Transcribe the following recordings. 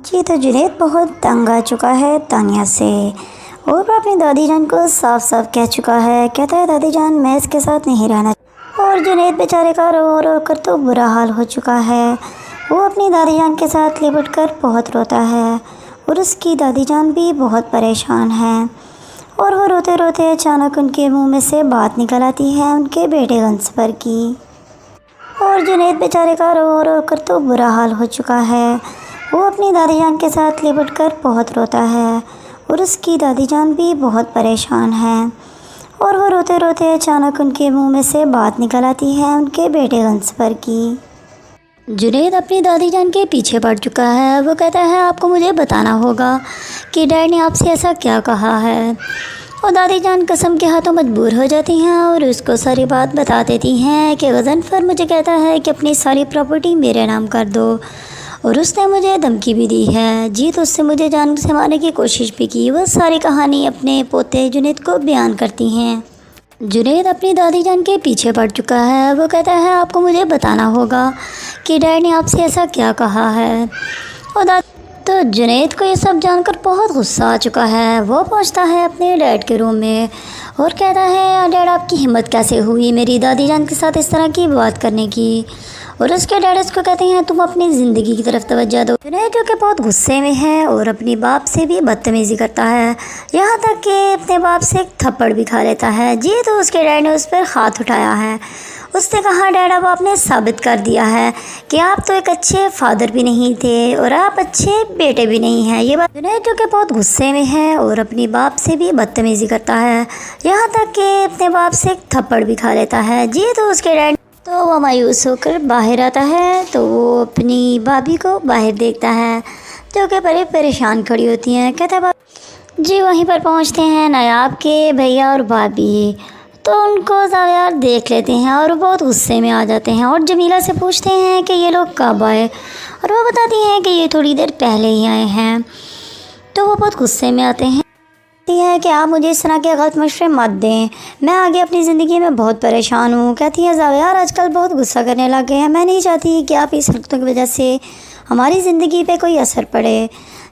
جی تو جنید بہت تنگ آ چکا ہے تانیہ سے اور وہ اپنی دادی جان کو صاف صاف کہہ چکا ہے. کہتا ہے دادی جان میں اس کے ساتھ نہیں رہنا. اور جنید بیچارے کا رو رو کر تو برا حال ہو چکا ہے. وہ اپنی دادی جان کے ساتھ لپٹ کر بہت روتا ہے اور اس کی دادی جان بھی بہت پریشان ہے. اور وہ روتے روتے اچانک ان کے منہ میں سے بات نکل آتی ہے ان کے بیٹے غنصفر کی. اور جنید بیچارے کا رو رو کر تو برا حال ہو چکا ہے. وہ اپنی دادی جان کے ساتھ لپٹ کر بہت روتا ہے اور اس کی دادی جان بھی بہت پریشان ہے. اور وہ روتے روتے اچانک ان کے منہ میں سے بات نکل آتی ہے ان کے بیٹے غنصفر کی. جنید اپنی دادی جان کے پیچھے پڑ چکا ہے. وہ کہتا ہے آپ کو مجھے بتانا ہوگا کہ ڈیڈ نے آپ سے ایسا کیا کہا ہے. اور دادی جان قسم کے ہاتھوں مجبور ہو جاتی ہیں اور اس کو ساری بات بتا دیتی ہیں کہ غضنفر مجھے کہتا ہے کہ اپنی ساری پراپرٹی میرے نام کر دو اور اس نے مجھے دھمکی بھی دی ہے. جی تو اس سے مجھے جان سے مارنے کی کوشش بھی کی. وہ ساری کہانی اپنے پوتے جنید کو بیان کرتی ہیں. جنید اپنی دادی جان کے پیچھے پڑ چکا ہے. وہ کہتا ہے آپ کو مجھے بتانا ہوگا کہ ڈیڈ نے آپ سے ایسا کیا کہا ہے. اور تو جنید کو یہ سب جان کر بہت غصہ آ چکا ہے. وہ پہنچتا ہے اپنے ڈیڈ کے روم میں اور کہتا ہے ڈیڈ آپ کی ہمت کیسے ہوئی میری دادی جان کے ساتھ اس طرح کی بات کرنے کی. اور اس کے ڈیڈ اس کو کہتے ہیں تم اپنی زندگی کی طرف توجہ دو. جنید جو کہ بہت غصے میں ہے اور اپنی باپ سے بھی بدتمیزی کرتا ہے یہاں تک کہ اپنے باپ سے ایک تھپڑ بھی کھا لیتا ہے. جی تو اس کے ڈیڈ نے اس پر ہاتھ اٹھایا ہے. اس نے کہا ڈیڈ اب آپ نے ثابت کر دیا ہے کہ آپ تو ایک اچھے فادر بھی نہیں تھے اور آپ اچھے بیٹے بھی نہیں ہیں. یہ بات جنید جو کہ بہت غصے میں ہے اور اپنی باپ سے بھی بدتمیزی کرتا ہے یہاں تک کہ اپنے باپ سے ایک تھپڑ بھی کھا لیتا ہے. جی تو اس کے ڈیڈ تو وہ مایوس ہو کر باہر آتا ہے تو وہ اپنی بھابھی کو باہر دیکھتا ہے جو کہ بڑے پریشان کھڑی ہوتی ہیں. کہتا ہے جی وہیں پر پہنچتے ہیں نایاب کے بھیا اور بھابھی تو ان کو زاویار دیکھ لیتے ہیں اور بہت غصے میں آ جاتے ہیں اور جمیلہ سے پوچھتے ہیں کہ یہ لوگ کب آئے اور وہ بتاتی ہیں کہ یہ تھوڑی دیر پہلے ہی آئے ہیں. تو وہ بہت غصے میں آتے ہیں ہے کہ آپ مجھے اس طرح کے غلط مشورے مت دیں. میں آگے اپنی زندگی میں بہت پریشان ہوں. کہتی ہے زاویار آج کل بہت غصہ کرنے لگ گئے ہیں. میں نہیں چاہتی کہ آپ اس حرکتوں کی وجہ سے ہماری زندگی پہ کوئی اثر پڑے.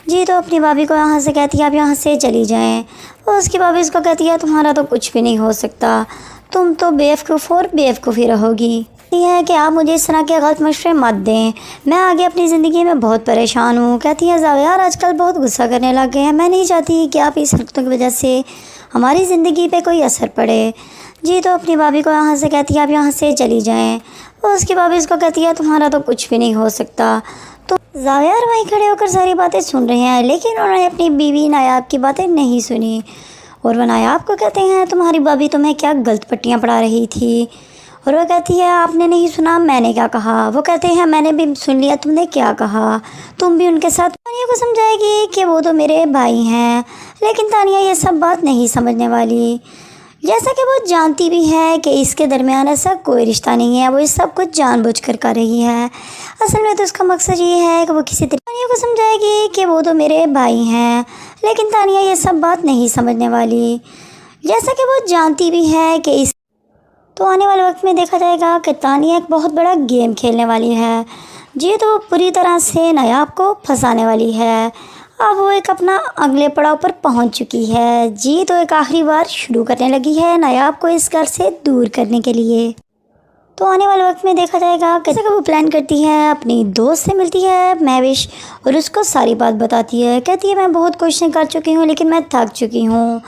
جی تو اپنی بھابھی کو یہاں سے کہتی ہے آپ یہاں سے چلی جائیں. اور اس کی بھابھی اس کو کہتی ہے تمہارا تو کچھ بھی نہیں ہو سکتا. تم تو بے وقوف اور بے وقوفی رہو گی. ہے کہ آپ مجھے اس طرح کے غلط مشورے مت دیں. میں آگے اپنی زندگی میں بہت پریشان ہوں. کہتی ہے زاویار آج کل بہت غصہ کرنے لگ گئے ہیں. میں نہیں چاہتی کہ آپ اس حرکتوں کی وجہ سے ہماری زندگی پہ کوئی اثر پڑے. جی تو اپنی بھابھی کو یہاں سے کہتی ہے آپ یہاں سے چلی جائیں. اور اس کی بھابھی اس کو کہتی ہے تمہارا تو کچھ بھی نہیں ہو سکتا. تو زاویار وہیں کھڑے ہو کر ساری باتیں سن رہے ہیں لیکن انہوں نے اپنی بیوی نایاب کی باتیں نہیں سنی. اور وہ نایاب کو کہتے ہیں تمہاری بھابھی تمہیں کیا غلط پٹیاں پڑھا رہی تھی. اور وہ کہتی ہے آپ نے نہیں سنا میں نے کیا کہا. وہ کہتے ہیں میں نے بھی سن لیا تم نے کیا کہا. تم بھی ان کے ساتھ. تانیہ کو سمجھائے گی کہ وہ تو میرے بھائی ہیں لیکن تانیہ یہ سب بات نہیں سمجھنے والی. جیسا کہ وہ جانتی بھی ہے کہ اس کے درمیان ایسا کوئی رشتہ نہیں ہے. وہ اس سب کچھ جان بوجھ کر کر رہی ہے. اصل میں تو اس کا مقصد یہ ہے کہ وہ کسی طرح تانیہ کو سمجھائے گی کہ وہ تو میرے بھائی ہیں لیکن تانیہ یہ سب بات نہیں سمجھنے والی. جیسا کہ وہ جانتی بھی ہے کہ اس تو آنے والے وقت میں دیکھا جائے گا کہ تانیہ ایک بہت بڑا گیم کھیلنے والی ہے. جی تو پوری طرح سے نایاب کو پھنسانے والی ہے. اب وہ ایک اپنا اگلے پڑاؤ پر پہنچ چکی ہے. جی تو ایک آخری بار شروع کرنے لگی ہے نایاب کو اس گھر سے دور کرنے کے لیے. تو آنے والے وقت میں دیکھا جائے گا کیسے کہ وہ پلان کرتی ہے اپنی دوست سے ملتی ہے مہوش اور اس کو ساری بات بتاتی ہے. کہتی ہے میں بہت کوششیں کر چکی ہوں لیکن میں تھک چکی ہوں.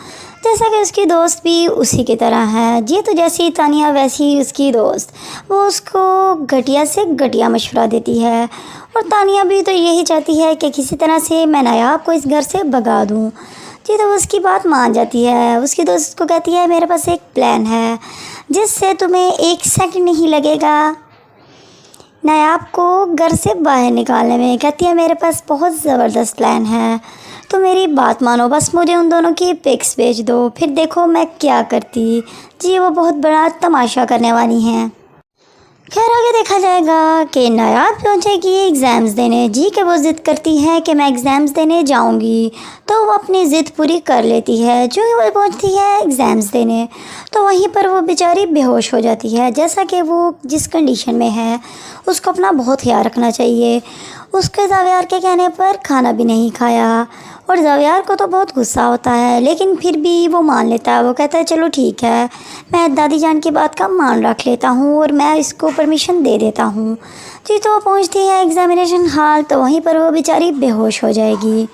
جیسا کہ اس کی دوست بھی اسی کی طرح ہے. جی تو جیسی تانیہ ویسی اس کی دوست وہ اس کو گھٹیا سے گھٹیا مشورہ دیتی ہے اور تانیہ بھی تو یہی چاہتی ہے کہ کسی طرح سے میں نایاب کو اس گھر سے بھگا دوں. جی تو وہ اس کی بات مان جاتی ہے. اس کی دوست کو کہتی ہے میرے پاس ایک پلان ہے جس سے تمہیں ایک سیکنڈ نہیں لگے گا نایاب کو گھر سے باہر نکالنے میں. کہتی ہے میرے پاس بہت زبردست پلان ہے تو میری بات مانو بس مجھے ان دونوں کی پکس بھیج دو پھر دیکھو میں کیا کرتی. جی وہ بہت بڑا تماشا کرنے والی ہیں. خیر آگے دیکھا جائے گا کہ نایاب پہنچے گی ایگزامز دینے. جی کہ وہ ضد کرتی ہے کہ میں ایگزامز دینے جاؤں گی تو وہ اپنی ضد پوری کر لیتی ہے. جو ہی وہ پہنچتی ہے ایگزامز دینے تو وہیں پر وہ بیچاری بے ہوش ہو جاتی ہے. جیسا کہ وہ جس کنڈیشن میں ہے اس کو اپنا بہت خیال رکھنا چاہیے. اس کے زاویار کے کہنے پر کھانا بھی نہیں کھایا، اور زاویار کو تو بہت غصہ ہوتا ہے، لیکن پھر بھی وہ مان لیتا ہے۔ وہ کہتا ہے چلو ٹھیک ہے، میں دادی جان کی بات کا مان رکھ لیتا ہوں اور میں اس کو پرمیشن دے دیتا ہوں۔ جی تو وہ پہنچتی ہے ایگزامینیشن ہال، تو وہیں پر وہ بیچاری بے ہوش ہو جائے گی۔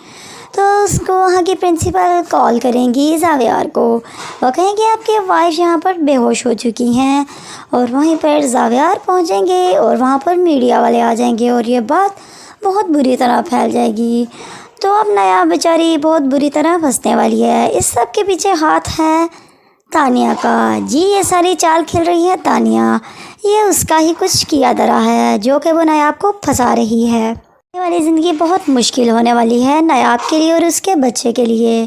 تو اس کو وہاں کی پرنسپل کال کریں گی زاویار کو، وہ کہیں گے آپ کی وائف یہاں پر بے ہوش ہو چکی ہیں، اور وہیں پر زاویار پہنچیں گے اور وہاں پر میڈیا والے آ جائیں گے، اور یہ بات بہت بری طرح پھیل جائے گی۔ تو اب نایاب بیچاری بہت بری طرح پھنسنے والی ہے۔ اس سب کے پیچھے ہاتھ ہے تانیہ کا۔ جی یہ ساری چال کھیل رہی ہے تانیہ، یہ اس کا ہی کچھ کیا دھرا ہے جو کہ وہ نایاب کو پھنسا رہی ہے۔ آنے والی زندگی بہت مشکل ہونے والی ہے نایاب کے لیے اور اس کے بچے کے لیے۔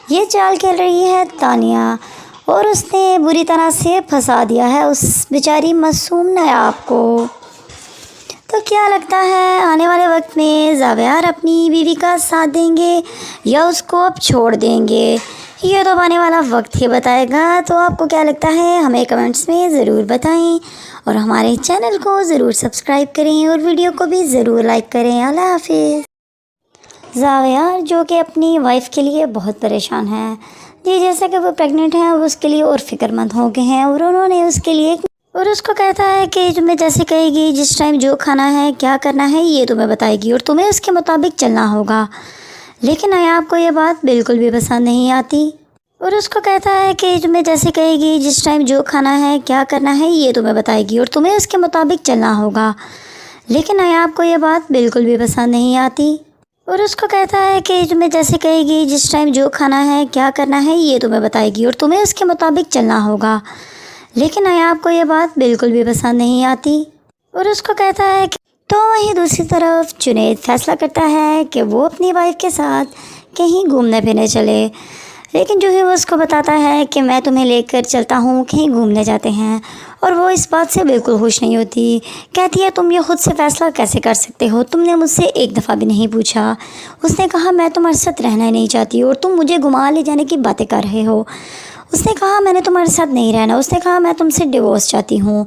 یہ چال کھیل رہی ہے تانیہ، اور اس نے بری طرح سے پھنسا دیا ہے اس بیچاری معصوم نایاب کو۔ تو کیا لگتا ہے آنے والے وقت میں زاویار اپنی بیوی کا ساتھ دیں گے یا اس کو اب چھوڑ دیں گے؟ یہ تو آنے والا وقت ہی بتائے گا۔ تو آپ کو کیا لگتا ہے ہمیں کمنٹس میں ضرور بتائیں، اور ہمارے چینل کو ضرور سبسکرائب کریں اور ویڈیو کو بھی ضرور لائک کریں۔ اللہ حافظ۔ زاویار جو کہ اپنی وائف کے لیے بہت پریشان ہے، جی جیسا کہ وہ پریگننٹ ہیں، وہ اس کے لیے اور فکر مند ہو گئے ہیں، اور انہوں نے اس کے لیے اور اس کو کہتا ہے کہ تمہیں جیسے کہے گی، جس ٹائم جو کھانا ہے کیا کرنا ہے یہ تمہیں بتائے گی، اور تمہیں اس کے مطابق چلنا ہوگا۔ لیکن نایاب کو یہ بات بالکل بھی پسند نہیں آتی، اور اس کو کہتا ہے کہ تمہیں جیسے کہے گی، جس ٹائم جو کھانا ہے کیا کرنا ہے یہ تمہیں بتائے گی، اور تمہیں اس کے مطابق چلنا ہوگا۔ لیکن نایاب کو یہ بات بالکل بھی پسند نہیں آتی، اور اس کو کہتا ہے کہ تمہیں جیسے کہے گی، جس ٹائم جو کھانا ہے کیا کرنا ہے یہ تمہیں بتائے گی، اور تمہیں اس کے مطابق چلنا ہوگا۔ لیکن نایاب کو یہ بات بالکل بھی پسند نہیں آتی، اور اس کو کہتا ہے کہ تو وہیں دوسری طرف جنید فیصلہ کرتا ہے کہ وہ اپنی وائف کے ساتھ کہیں گھومنے پھرنے چلے، لیکن جو ہی وہ اس کو بتاتا ہے کہ میں تمہیں لے کر چلتا ہوں، کہیں گھومنے جاتے ہیں، اور وہ اس بات سے بالکل خوش نہیں ہوتی۔ کہتی ہے تم یہ خود سے فیصلہ کیسے کر سکتے ہو، تم نے مجھ سے ایک دفعہ بھی نہیں پوچھا۔ اس نے کہا میں تمہارے ساتھ رہنا ہی نہیں چاہتی اور تم مجھے گھما لے جانے کی باتیں کر رہے ہو۔ اس نے کہا میں نے تمہارے ساتھ نہیں رہنا، اس نے کہا میں تم سے ڈیورس چاہتی ہوں،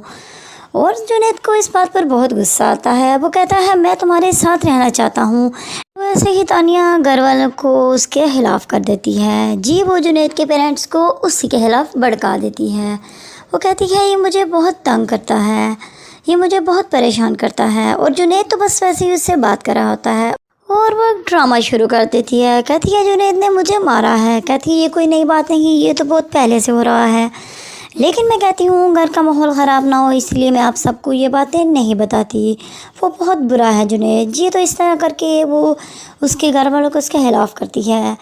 اور جنید کو اس بات پر بہت غصہ آتا ہے۔ وہ کہتا ہے میں تمہارے ساتھ رہنا چاہتا ہوں۔ ویسے ہی تانیہ گھر والوں کو اس کے خلاف کر دیتی ہے، جی وہ جنید کے پیرنٹس کو اسی کے خلاف بھڑکا دیتی ہے۔ وہ کہتی ہے یہ مجھے بہت تنگ کرتا ہے، یہ مجھے بہت پریشان کرتا ہے، اور جنید تو بس ویسے ہی اس سے بات کر رہا ہوتا ہے، اور وہ ڈرامہ شروع کر دیتی ہے۔ کہتی ہے جنید نے مجھے مارا ہے، کہتی ہے یہ کوئی نئی بات نہیں، یہ تو بہت پہلے سے ہو رہا ہے، لیکن میں کہتی ہوں گھر کا ماحول خراب نہ ہو اس لیے میں آپ سب کو یہ باتیں نہیں بتاتی۔ وہ بہت برا ہے جنید، جی تو اس طرح کر کے وہ اس کے گھر والوں کو اس کے خلاف کرتی ہے،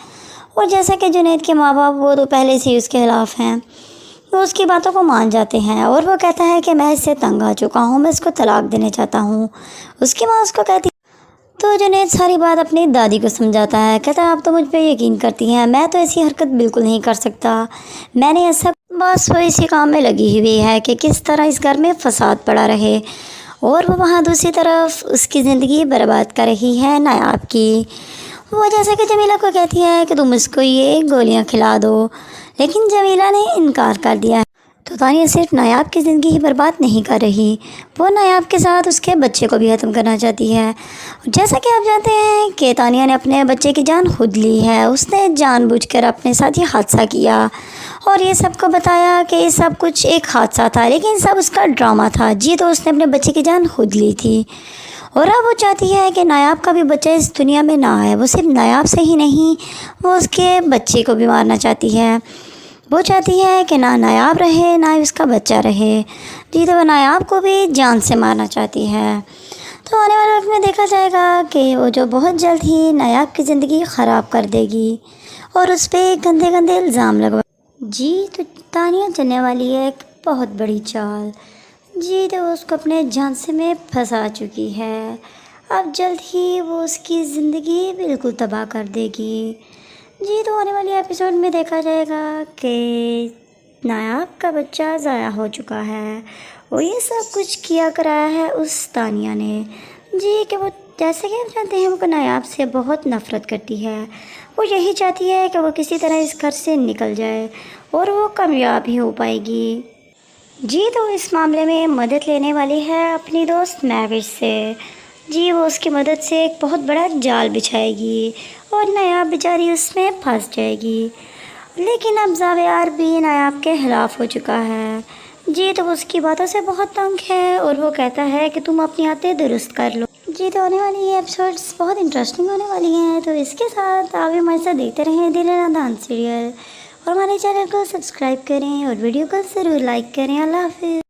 اور جیسا کہ جنید کے ماں باپ وہ تو پہلے سے ہی اس کے خلاف ہیں، وہ اس کی باتوں کو مان جاتے ہیں، اور وہ کہتا ہے کہ میں اس سے تنگ آ چکا ہوں، میں اس کو طلاق دینا چاہتا ہوں۔ اس کی ماں اس کو کہتی تو جنید ساری بات اپنی دادی کو سمجھاتا ہے، کہتا ہے آپ تو مجھ پہ یقین کرتی ہیں، میں تو ایسی حرکت بالکل نہیں کر سکتا، میں نے ایسا بس وہ اسی کام میں لگی ہوئی ہے کہ کس طرح اس گھر میں فساد پڑا رہے، اور وہ وہاں دوسری طرف اس کی زندگی برباد کر رہی ہے نایاب کی۔ وہ جیسا کہ جمیلہ کو کہتی ہے کہ تم اس کو یہ گولیاں کھلا دو، لیکن جمیلہ نے انکار کر دیا ہے۔ تو تانیہ صرف نایاب کی زندگی ہی برباد نہیں کر رہی، وہ نایاب کے ساتھ اس کے بچے کو بھی ختم کرنا چاہتی ہے۔ جیسا کہ آپ جانتے ہیں کہ تانیہ نے اپنے بچے کی جان خود لی ہے، اس نے جان بوجھ کر اپنے ساتھ یہ حادثہ کیا، اور یہ سب کو بتایا کہ یہ سب کچھ ایک حادثہ تھا، لیکن سب اس کا ڈرامہ تھا، جی تو اس نے اپنے بچے کی جان خود لی تھی، اور اب وہ چاہتی ہے کہ نایاب کا بھی بچہ اس دنیا میں نہ آئے۔ وہ صرف نایاب سے ہی نہیں، وہ اس کے بچے کو بھی مارنا چاہتی ہے، وہ چاہتی ہے کہ نہ نایاب رہے نہ اس کا بچہ رہے، جی تو وہ نایاب کو بھی جان سے مارنا چاہتی ہے۔ تو آنے والے وقت میں دیکھا جائے گا کہ وہ جو بہت جلد ہی نایاب کی زندگی خراب کر دے گی اور اس پہ گندے گندے الزام لگوا، جی تو تانیہ چلنے والی ہے ایک بہت بڑی چال، جی تو اس کو اپنے جھانسے میں پھنسا چکی ہے، اب جلد ہی وہ اس کی زندگی بالکل تباہ کر دے گی۔ جی تو آنے والی ایپیسوڈ میں دیکھا جائے گا کہ نایاب کا بچہ ضائع ہو چکا ہے، اور یہ سب کچھ کیا کرایا ہے اس تانیہ نے، جی کہ وہ جیسے کہ آپ جانتے ہیں وہ نایاب سے بہت نفرت کرتی ہے، وہ یہی چاہتی ہے کہ وہ کسی طرح اس گھر سے نکل جائے اور وہ کامیاب ہی ہو پائے گی۔ جی تو اس معاملے میں مدد لینے والی ہے اپنی دوست مہوش سے، جی وہ اس کی مدد سے ایک بہت بڑا جال بچھائے گی اور نایاب بیچاری اس میں پھنس جائے گی، لیکن اب زاویار بھی نایاب کے خلاف ہو چکا ہے۔ جی تو وہ اس کی باتوں سے بہت تنگ ہے اور وہ کہتا ہے کہ تم اپنی عادتیں درست کر لو۔ جی تو آنے والی یہ ایپیسوڈس بہت انٹرسٹنگ ہونے والی ہیں، تو اس کے ساتھ آپ بھی ہمارے ساتھ دیکھتے رہیں دل نادان سیریل، اور ہمارے چینل کو سبسکرائب کریں اور ویڈیو کو ضرور لائک کریں۔ اللہ حافظ۔